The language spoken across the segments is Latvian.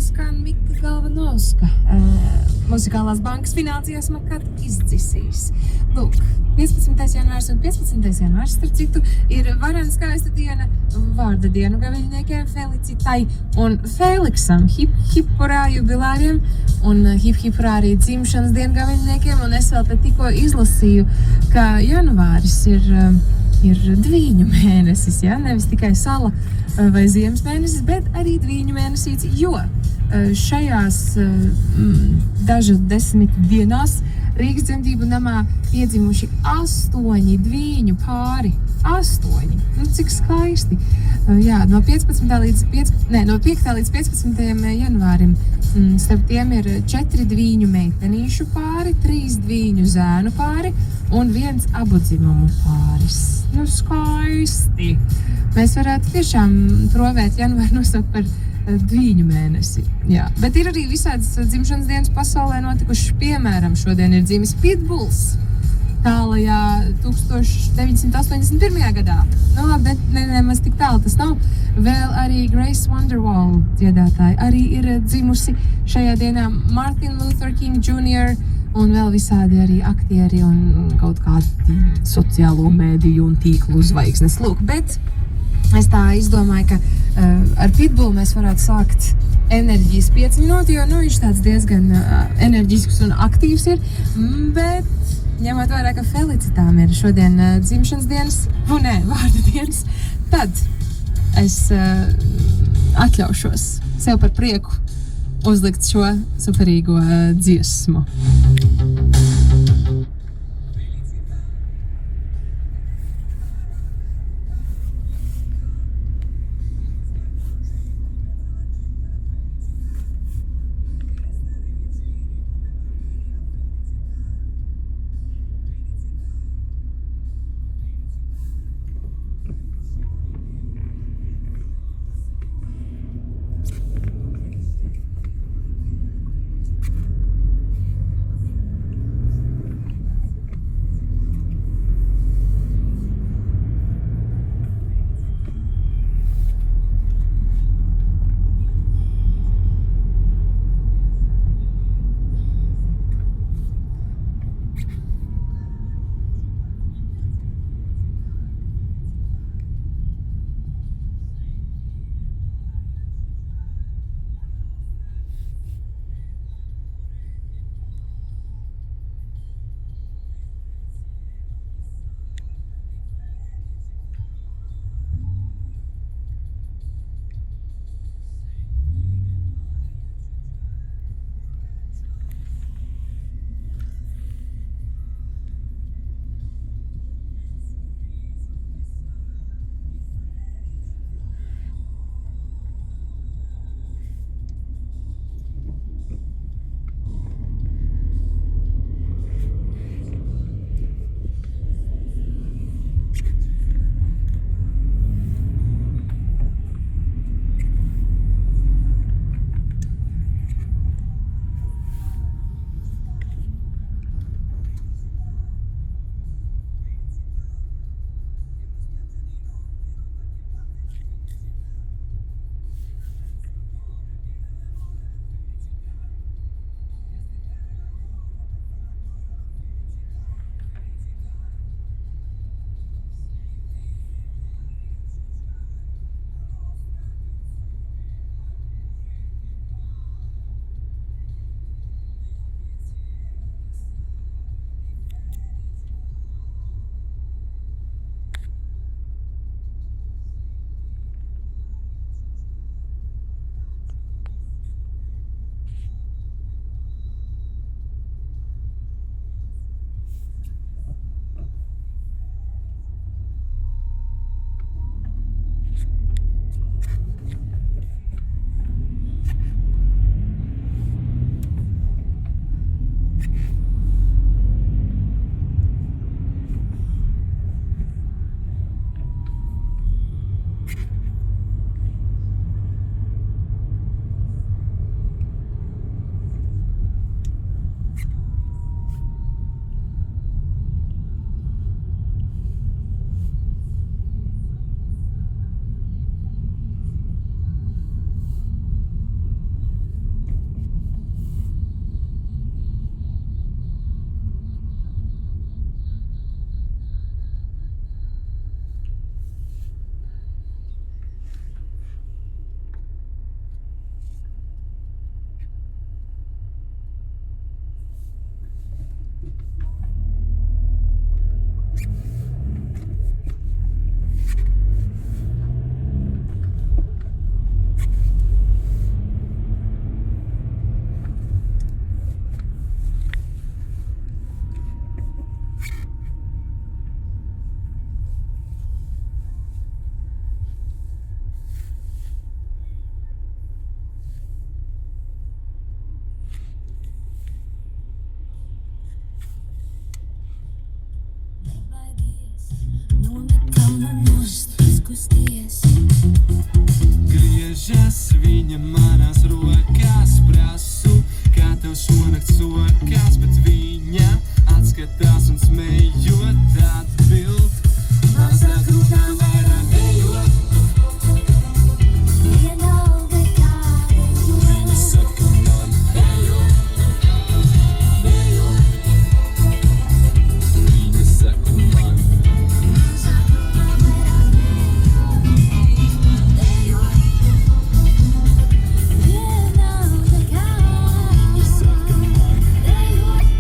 skan Mika Galvanovska muzikālās bankas fināls dziesma, kad izdzisīs. Lūk, 15. janvārs un 15. janvārs, starp citu, ir varena skaista diena vārda dienu gaviļniekiem Felicitai un Feliksam, hip hurā jubilāriem un hip hurā arī dzimšanas dienu gaviļniekiem, un es vēl te tikko izlasīju, ka janvāris ir dvīņu mēnesis, ja? Nevis tikai sala vai ziemas mēnesis, bet arī dvīņu mēnesīts, jo šajās dažu 10 dienās Rīgas dzemdību namā piedzimuši 8 dvīņu pāri. 8. Nu, cik skaisti. Jā, no 5. līdz 15. janvārim. Starp tiem ir 4 dvīņu meitenīšu pāri, 3 dvīņu zēnu pāri un 1 abudzimumu pāris. Nu, skaisti. Mēs varētu tiešām provēt janvāru nosaukt par dvīņu mēnesi. Jā. Bet ir arī visādas dzimšanas dienas pasaulē notikušas. Piemēram, šodien ir dzimis Pitbulls tālajā 1981. gadā. Nu labi, nemaz tik tālu tas nav. Vēl arī Grace Wonderwall dziedātāja arī ir dzimusi šajā dienā. Martin Luther King Jr. un vēl visādi arī aktieri un kaut kādi sociālo mēdīju un tīklu zvaigznes. Lūk, bet es tā izdomāju, ka ar Pitbullu mēs varētu sākt enerģijas 5 minūti, jo viņš tāds diezgan enerģisks un aktīvs ir, bet ņemot vērā, ka Felicitām ir šodien dzimšanas dienas, vārda dienas, tad es atļaušos sev par prieku uzlikt šo superīgo dziesmu. kusties. Griežas viņa manās rokās, prasu, kā tev šonakt sokās, bet viņa atskatās un smējot atbild. Mazāk rūkā vairāk ejot. Vienalga kā ejot. Viņa saka man ejot, ejot. Viņa saka man Mazāk rūkā vairāk ejot. Vienalga kā Viņa saka man ejot.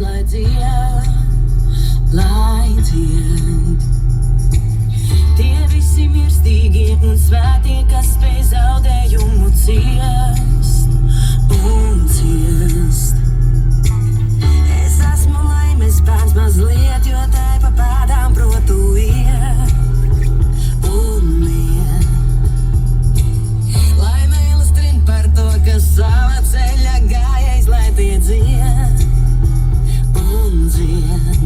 lai dzied, tie visi mirstīgie un svētie, kas spēj zaudējumu ciest un ciest. Es esmu laimes bērns mazliet, jo tai pa pēdām protu iet un iet. Lai mēlis trin par to, kas sava ceļa gājējs, lai tie dzied un dzied.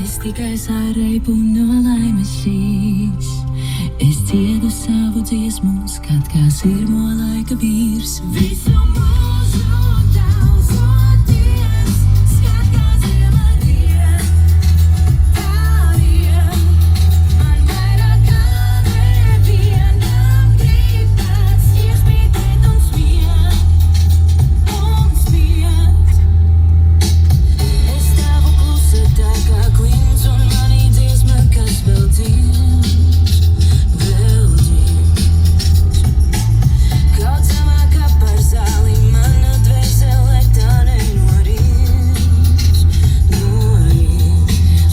Es tikai sārēju no laimes šīs. Es dziedu savu dziesmu, skat kā sirmo laika vīrs. Visu mūžu tausoties, skat kā ziema riet. Tā riet, man vairāk kā nevienam gribas iespītēt un smiet. Es stāvu klusa tā kā klints un manī dziesma, kas vēl dzied. Kaut zemākā par zāli mana dvēsele tā nenorīst.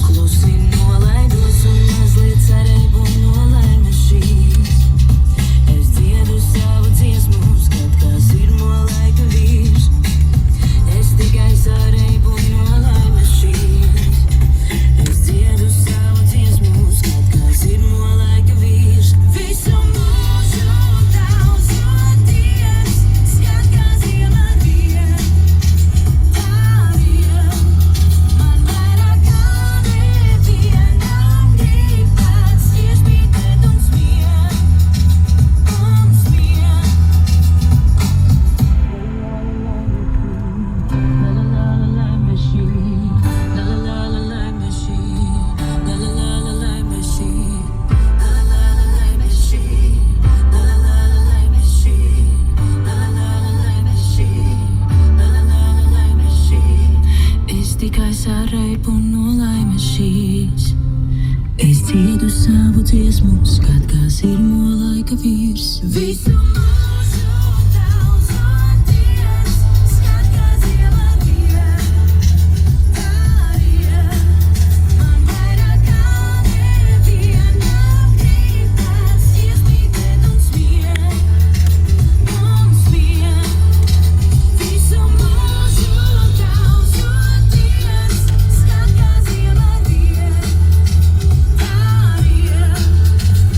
Klusi nolaidos un mazliet cerību no laimes šīs. Es dziedu savu dziesmu, skat kā sirmo laika vīrs. Es tikai cerību no laimes šīs. Es dziedu savu dziesmu, skat kā sirmo laika vīrs. Visu mūžu tausoties, skat kā ziema riet. Tā riet, man vairāk kā nevienam gribas iespītēt un smiet. La la la la la machine, la la la la la machine, la la la la la machine, la la la la machine, la la la la machine, la la la la machine, la la la la machine. Es tikai sārēju no laimes šīs. Es dziedu savu dziesmu, skat kā sirmo laika vīrs. Visu mūžu tausoties, skat kā ziema riet. Tā riet, man vairāk kā nevienam gribas iespītēt un smiet. Visu mūžu tausoties, skat kā ziema riet. Tā riet,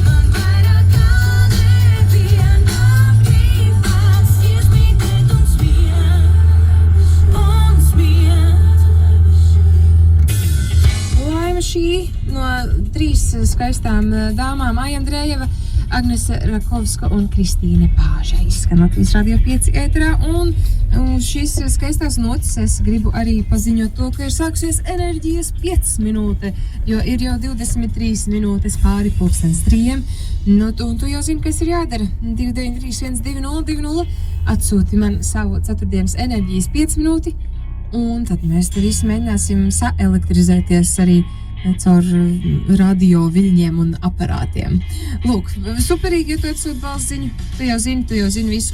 man vairāk kā nevienam gribas iespītēt un smiet. Laima šī no 3 skaistām dāmām Aija Andrejeva, Agnese Rakovska un Kristīne Pāža izskan Latvijas Radio 5 ēterā. Un šīs skaistās notis es gribu arī paziņot to, ka ir sākusies enerģijas 5 minūte, jo ir jau 23 minūtes pāri 2:30. Nu, un tu jau zini, kas ir jādara. 293-1202 atsūti man savu ceturtdienas enerģijas 5 minūti, un tad mēs te visi mēģināsim saelektrizēties arī caur radio viļņiem un aparātiem. Lūk, superīgi, ja tu atsūti balss ziņu, tu jau zini visu.